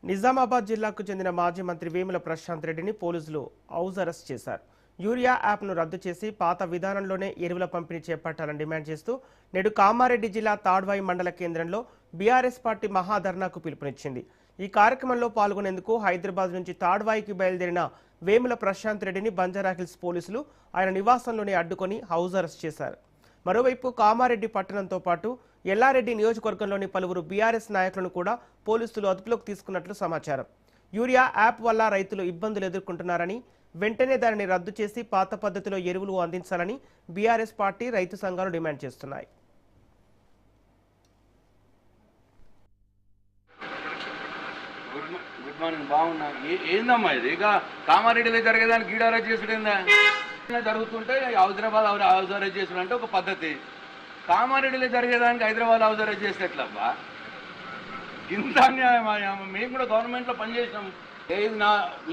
నిజామాబాద్ జిల్లాకు చెందిన మాజీ మంత్రి వేముల ప్రశాంత్ రెడ్డిని పోలీసులు హౌస్ అరెస్ట్ చేశారు. యూరియా యాప్ను రద్దు చేసి పాత విధానంలోనే ఎరువుల పంపిణీ చేపట్టాలని డిమాండ్ చేస్తూ నేడు కామారెడ్డి జిల్లా తాడ్వాయి మండల కేంద్రంలో బీఆర్ఎస్ పార్టీ మహాధర్నాకు పిలుపునిచ్చింది. ఈ కార్యక్రమంలో పాల్గొనేందుకు హైదరాబాద్ నుంచి తాడ్వాయికి బయలుదేరిన వేముల ప్రశాంత్ రెడ్డిని బంజారాహిల్స్ పోలీసులు ఆయన నివాసంలోనే అడ్డుకొని హౌస్ అరెస్ట్ చేశారు. మరోవైపు కామారెడ్డి పట్టణంతో పాటు ఎల్లారెడ్డి నియోజకవర్గంలోని పలువురు బీఆర్ఎస్ నాయకులను కూడా పోలీసులు అదుపులోకి తీసుకున్నట్లు సమాచారం. యూరియా యాప్ వల్ల రైతులు ఇబ్బందులు ఎదుర్కొంటున్నారని, వెంటనే దానిని రద్దు చేసి పాత పద్ధతిలో ఎరువులు అందించాలని బీఆర్ఎస్ పార్టీ, రైతు సంఘాలు డిమాండ్ చేస్తున్నాయి. గుడ్ మార్నింగ్, బాగున్నా. ఏందమ్మా ఇది? ఇక కామారెడ్డిలో జరిగేదానికి గీడారా చేసుడేందా జరుగుతుంటే హైదరాబాద్ హౌస్ అరెస్ట్ చేసుడు అంటే ఒక పద్ధతి. కామారెడ్డిలో జరిగేదానికి హైదరాబాద్ హౌస్ అరెస్ట్ చేస్తే ఎట్లబ్బా? ఇంత అన్యాయం. మేము కూడా గవర్నమెంట్లో పనిచేసినాం.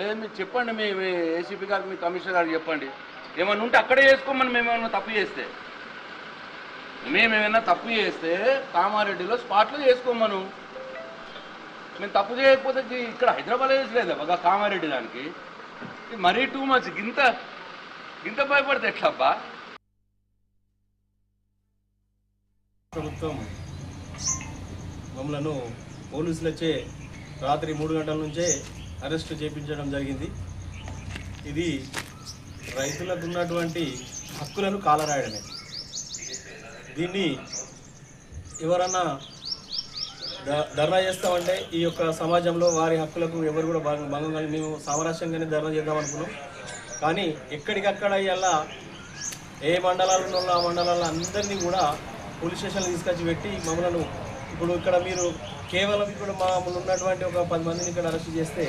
లేదు మీరు చెప్పండి, మీ ఏసీపీ గారికి, మీ కమిషనర్ గారికి చెప్పండి. ఏమన్నా ఉంటే అక్కడే చేసుకోమని. మేమేమన్నా తప్పు చేస్తే కామారెడ్డిలో స్పాట్లో చేసుకోమను. మేము తప్పు చేయకపోతే ఇక్కడ హైదరాబాద్ వేసలేదు బాగా కామారెడ్డి దానికి. మరీ టూ మచ్. ఇంత భయపడితే ఎట్లబ్బా? ప్రభుత్వం మమ్మలను పోలీసులచే రాత్రి 3 గంటల నుంచే అరెస్టు చేయించడం జరిగింది. ఇది రైతులకు ఉన్నటువంటి హక్కులను కాలరాయడమే. దీన్ని ఎవరన్నా ధర్నా చేస్తామంటే ఈ యొక్క సమాజంలో వారి హక్కులకు ఎవరు కూడా భంగం కలిగి మేము సామరస్యంగానే ధర్నా చేద్దాం అనుకున్నాం. కానీ ఎక్కడికక్కడ ఇలా ఏ మండలాల్లో ఉన్న ఆ మండలాల్లో అందరినీ కూడా పోలీస్ స్టేషన్లు తీసుకొచ్చి పెట్టి మమ్మల్ని ఇప్పుడు ఇక్కడ మీరు కేవలం ఇక్కడ మామూలు ఉన్నటువంటి ఒక 10 మందిని ఇక్కడ అరెస్ట్ చేస్తే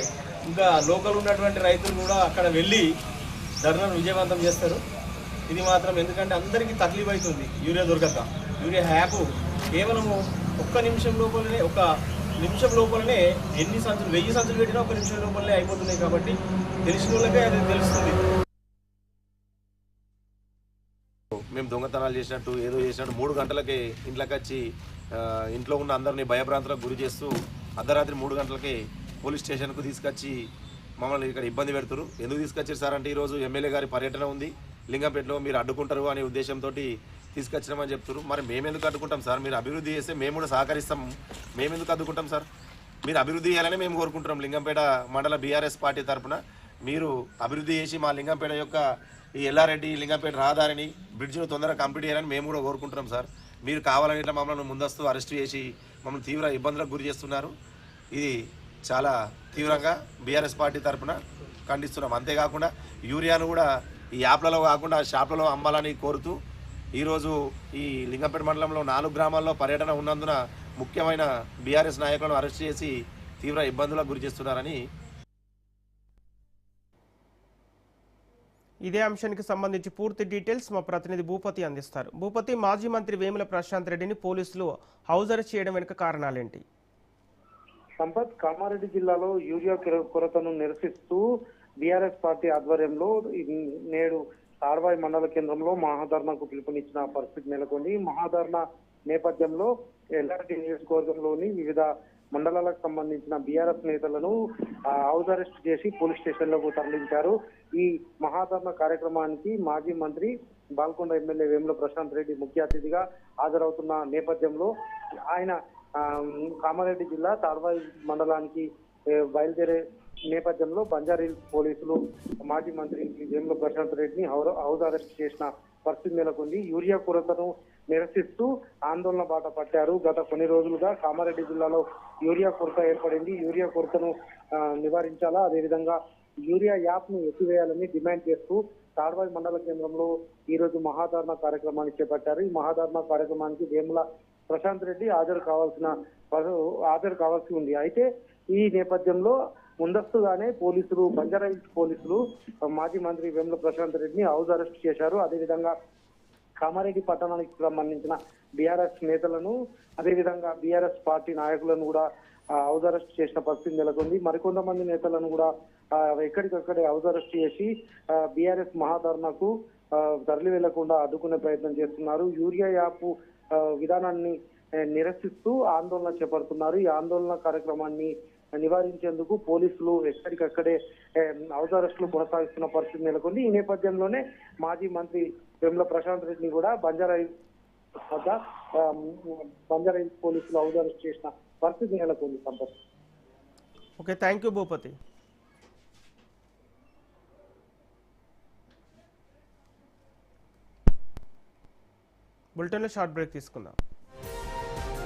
ఇంకా లోకల్ ఉన్నటువంటి రైతులు కూడా అక్కడ వెళ్ళి ధర్నాను విజయవంతం చేస్తారు. ఇది మాత్రం ఎందుకంటే అందరికీ తక్లీఫ్ అవుతుంది. యూరియా దొరకక యూరియా యాప్ కేవలము 1 నిమిషం లోపలనే ఎన్ని సంచులు 1000 సంచులు పెట్టినా 1 నిమిషం లోపలనే అయిపోతున్నాయి. కాబట్టి తెలిసిన వాళ్ళకే అది తెలుస్తుంది. మేము దొంగతనాలు చేసినట్టు ఏదో చేసినట్టు 3 గంటలకి ఇంట్లోకి వచ్చి ఇంట్లో ఉన్న అందరినీ భయభ్రాంతులకు గురి చేస్తూ అర్ధరాత్రి 3 గంటలకి పోలీస్ స్టేషన్కు తీసుకొచ్చి మమ్మల్ని ఇక్కడ ఇబ్బంది పెడుతున్నారు. ఎందుకు తీసుకొచ్చారు సార్ అంటే ఈరోజు ఎమ్మెల్యే గారి పర్యటన ఉంది లింగంపేటలో, మీరు అడ్డుకుంటారు అనే ఉద్దేశంతో తీసుకొచ్చినామని చెప్తున్నారు. మరి మేమెందుకు అడ్డుకుంటాం సార్? మీరు అభివృద్ధి చేస్తే మేము కూడా సహకరిస్తాం. మేమెందుకు అడ్డుకుంటాం సార్? మీరు అభివృద్ధి చేయాలని మేము కోరుకుంటున్నాం. లింగంపేట మండల బీఆర్ఎస్ పార్టీ తరఫున మీరు అభివృద్ధి చేసి మా లింగంపేట యొక్క ఈ ఎల్లారెడ్డి లింగంపేట రహదారిని బ్రిడ్జ్ను తొందరగా కంప్లీట్ చేయాలని మేము కూడా కోరుకుంటున్నాం సార్. మీరు కావాలని ఇట్లా మమ్మల్ని ముందస్తు అరెస్ట్ చేసి మమ్మల్ని తీవ్ర ఇబ్బందులకు గురి చేస్తున్నారు. ఇది చాలా తీవ్రంగా బీఆర్ఎస్ పార్టీ తరఫున ఖండిస్తున్నాం. అంతేకాకుండా యూరియాను కూడా ఈ యాప్లలో కాకుండా షాప్లలో అమ్మాలని కోరుతూ ఈరోజు ఈ లింగంపేట మండలంలో 4 గ్రామాల్లో పర్యటన ఉన్నందున ముఖ్యమైన బీఆర్ఎస్ నాయకులను అరెస్ట్ చేసి తీవ్ర ఇబ్బందులకు గురి చేస్తున్నారని. ఇదే అంశానికి సంబంధించి పూర్తి డీటెయిల్స్ మా ప్రతినిధి భూపతి అందిస్తారు. భూపతి, మాజీ మంత్రి వేముల ప్రశాంత్ రెడ్డిని పోలీసులు హౌస్ అరెస్ట్ చేయడం వెనుక కారణాలేంటి? సంపత్, కామారెడ్డి జిల్లాలో యూరియా కొరతను నిరసిస్తూ బీఆర్ఎస్ పార్టీ ఆధ్వర్యంలో నేడు తాడ్వాయి మండల కేంద్రంలో మహాధర్నాకు పిలుపునిచ్చిన పరిస్థితి నెలకొంది. మహాధర్నా నేపథ్యంలో ఎల్లారెడ్డి నియోజకవర్గంలోని వివిధ మండలాలకు సంబంధించిన బీఆర్ఎస్ నేతలను హౌస్ అరెస్ట్ చేసి పోలీస్ స్టేషన్లకు తరలించారు. ఈ మహాధర్నా కార్యక్రమానికి మాజీ మంత్రి బాల్కొండ ఎమ్మెల్యే వేముల ప్రశాంత్ రెడ్డి ముఖ్య అతిథిగా హాజరవుతున్న నేపథ్యంలో ఆయన కామారెడ్డి జిల్లా తాడ్వాయి మండలానికి బయలుదేరే నేపథ్యంలో బంజారాహిల్స్ పోలీసులు మాజీ మంత్రి వేముల ప్రశాంత్ రెడ్డిని హౌస్ అరెస్ట్ చేసిన పరిస్థితి నెలకొంది. యూరియా కొరతను నిరసిస్తూ ఆందోళన బాట పట్టారు. గత కొన్ని రోజులుగా కామారెడ్డి జిల్లాలో యూరియా కొరత ఏర్పడింది. యూరియా కొరతను నివారించాలా, అదేవిధంగా యూరియా యాప్ ను ఎత్తివేయాలని డిమాండ్ చేస్తూ తాడ్వాయి మండల కేంద్రంలో ఈ రోజు మహాధర్నా కార్యక్రమాన్ని చేపట్టారు. ఈ మహాధర్నా కార్యక్రమానికి వేముల ప్రశాంత్ రెడ్డి హాజరు కావాల్సి ఉంది. అయితే ఈ నేపథ్యంలో ముందస్తుగానే బంజారాహిల్స్ పోలీసులు మాజీ మంత్రి వేముల ప్రశాంత్ రెడ్డిని హౌస్ అరెస్ట్ చేశారు. అదేవిధంగా కామారెడ్డి పట్టణానికి సంబంధించిన బీఆర్ఎస్ నేతలను, అదేవిధంగా బీఆర్ఎస్ పార్టీ నాయకులను కూడా హౌస్ అరెస్ట్ చేసిన పరిస్థితి నెలకొంది. మరికొంతమంది నేతలను కూడా ఎక్కడికక్కడే హౌస్ అరెస్ట్ చేసి బీఆర్ఎస్ మహాధర్నాకు తరలి వెళ్లకుండా అడ్డుకునే ప్రయత్నం చేస్తున్నారు. యూరియా యాప్ విధానాన్ని నిరసిస్తూ ఆందోళన చేపడుతున్నారు. ఈ ఆందోళన కార్యక్రమాన్ని నివారించేందుకు పోలీసులు ఎక్కడికక్కడే హౌస్ అరెస్టులు కొనసాగిస్తున్న పరిస్థితి నెలకొంది. ఈ నేపథ్యంలోనే మాజీ మంత్రి వేముల ప్రశాంత్ రెడ్డిని కూడా బంజారాహిల్స్ పోలీసులు హౌస్ అరెస్ట్ చేసిన పరిస్థితి నెలకొంది. Sampath. Okay, thank you Bhupathi. బులెటిన్లో షార్ట్ బ్రేక్ తీసుకుందాం.